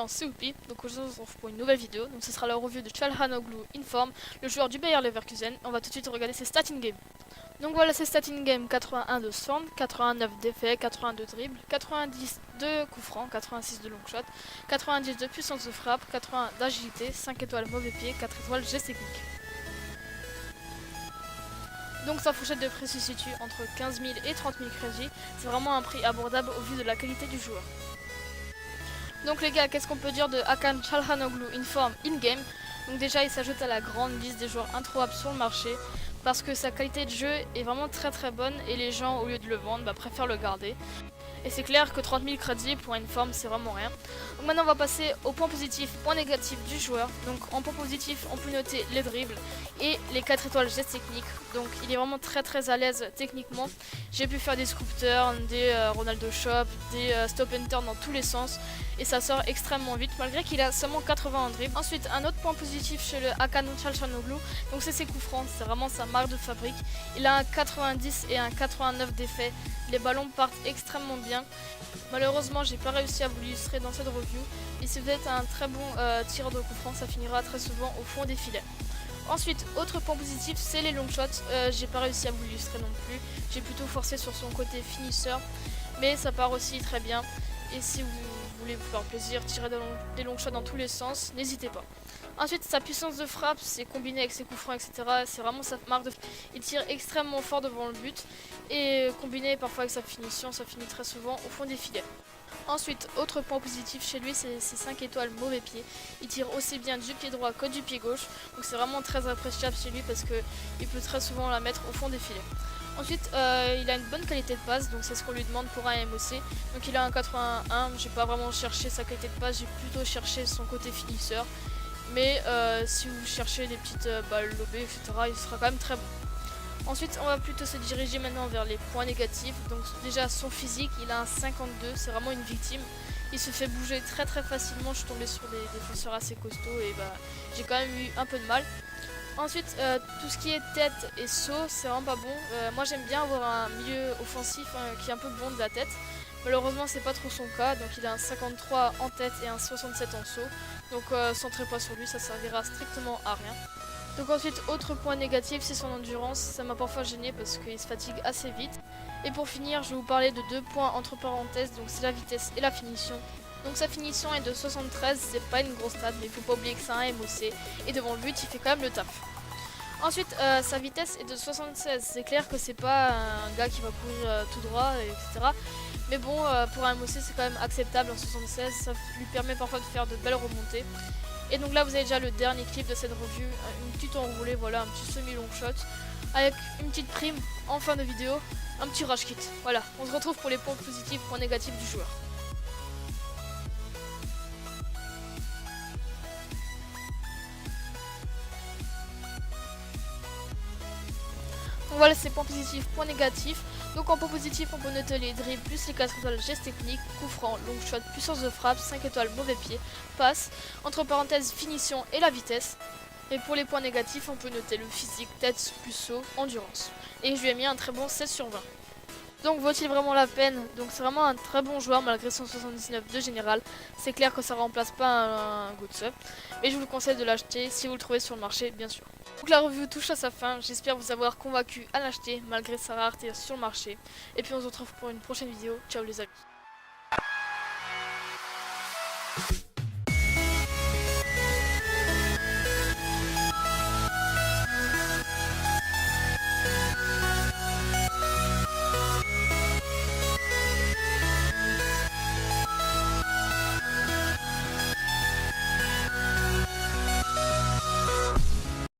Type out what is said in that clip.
c'est Whoopi, donc aujourd'hui on se retrouve pour une nouvelle vidéo. Donc ce sera la review de Çalhanoğlu Inform, le joueur du Bayer Leverkusen. On va tout de suite regarder ses stats in-game. Donc voilà ses stats in-game: 81 de stand, 89 d'effet, 82 dribbles, 90 de coup franc, 86 de long shot, 90 de puissance de frappe, 80 d'agilité, 5 étoiles mauvais pied, 4 étoiles geste technique. Donc sa fourchette de prix se situe entre 15 000 et 30 000 crédits. C'est vraiment un prix abordable au vu de la qualité du joueur. Donc les gars, qu'est-ce qu'on peut dire de Hakan Çalhanoğlu Inform in-game? Donc déjà il s'ajoute à la grande liste des joueurs introuvables sur le marché parce que sa qualité de jeu est vraiment très bonne et les gens au lieu de le vendre préfèrent le garder. Et c'est clair que 30 000 crédits pour une forme c'est vraiment rien. Donc maintenant on va passer au point positif, point négatif du joueur. Donc en point positif on peut noter les dribbles et les 4 étoiles geste technique. Donc il est vraiment très à l'aise techniquement. J'ai pu faire des scoop turns, des Ronaldo shop, des stop and turn dans tous les sens. Et ça sort extrêmement vite malgré qu'il a seulement 80 en dribble. Ensuite un autre point positif chez le Hakan Çalhanoğlu, donc c'est ses coups francs, c'est vraiment sa marque de fabrique. Il a un 90 et un 89 d'effet. Les ballons partent extrêmement bien. Malheureusement j'ai pas réussi à vous l'illustrer dans cette review. Mais si vous êtes un très bon tireur de coups francs, ça finira très souvent au fond des filets. Ensuite, autre point positif, c'est les long shots. J'ai pas réussi à vous l'illustrer non plus. J'ai plutôt forcé sur son côté finisseur, mais ça part aussi très bien. Et si vous voulez vous faire plaisir, tirer des long shots dans tous les sens, n'hésitez pas. Ensuite, sa puissance de frappe, c'est combiné avec ses coups francs, etc. C'est vraiment sa marque de... Il tire extrêmement fort devant le but. Et combiné parfois avec sa finition, ça finit très souvent au fond des filets. Ensuite, autre point positif chez lui, c'est ses 5 étoiles mauvais pied. Il tire aussi bien du pied droit que du pied gauche. Donc c'est vraiment très appréciable chez lui parce qu'il peut très souvent la mettre au fond des filets. Ensuite, il a une bonne qualité de passe, donc c'est ce qu'on lui demande pour un MOC. Donc il a un 81, j'ai pas vraiment cherché sa qualité de passe, j'ai plutôt cherché son côté finisseur. Mais si vous cherchez des petites balles lobées, etc., il sera quand même très bon. Ensuite, on va plutôt se diriger maintenant vers les points négatifs. Donc déjà son physique, il a un 52, c'est vraiment une victime. Il se fait bouger très facilement, je suis tombée sur des défenseurs assez costauds et j'ai quand même eu un peu de mal. Ensuite, tout ce qui est tête et saut, c'est vraiment pas bon. Moi j'aime bien avoir un milieu offensif qui est un peu bon de la tête. Malheureusement c'est pas trop son cas, donc il a un 53 en tête et un 67 en saut. Donc centrez pas sur lui, ça servira strictement à rien. Donc ensuite, autre point négatif, c'est son endurance. Ça m'a parfois gêné parce qu'il se fatigue assez vite. Et pour finir, je vais vous parler de 2 points entre parenthèses, donc c'est la vitesse et la finition. Donc sa finition est de 73, c'est pas une grosse stat, mais il faut pas oublier que c'est un MOC. Et devant le but, il fait quand même le taf. Ensuite, sa vitesse est de 76. C'est clair que c'est pas un gars qui va courir tout droit, etc. Mais bon, pour un MOC, c'est quand même acceptable en 76. Ça lui permet parfois de faire de belles remontées. Et donc là, vous avez déjà le dernier clip de cette revue, une petite enroulée, voilà, un petit semi-long shot, avec une petite prime en fin de vidéo, un petit rush kit. Voilà, on se retrouve pour les points positifs, points négatifs du joueur. Donc voilà ces points positifs, points négatifs. Donc en point positif, on peut noter les dribbles plus les 4 étoiles geste technique, coup franc, long shot, puissance de frappe, 5 étoiles mauvais pied, passe, entre parenthèses finition et la vitesse. Et pour les points négatifs, on peut noter le physique, tête plus saut, endurance. Et je lui ai mis un très bon 16 sur 20. Donc vaut-il vraiment la peine? Donc c'est vraiment un très bon joueur malgré son 79 de général. C'est clair que ça remplace pas un good sub, mais je vous le conseille de l'acheter si vous le trouvez sur le marché, bien sûr. Donc la review touche à sa fin, j'espère vous avoir convaincu à l'acheter malgré sa rareté sur le marché. Et puis on se retrouve pour une prochaine vidéo, ciao les amis.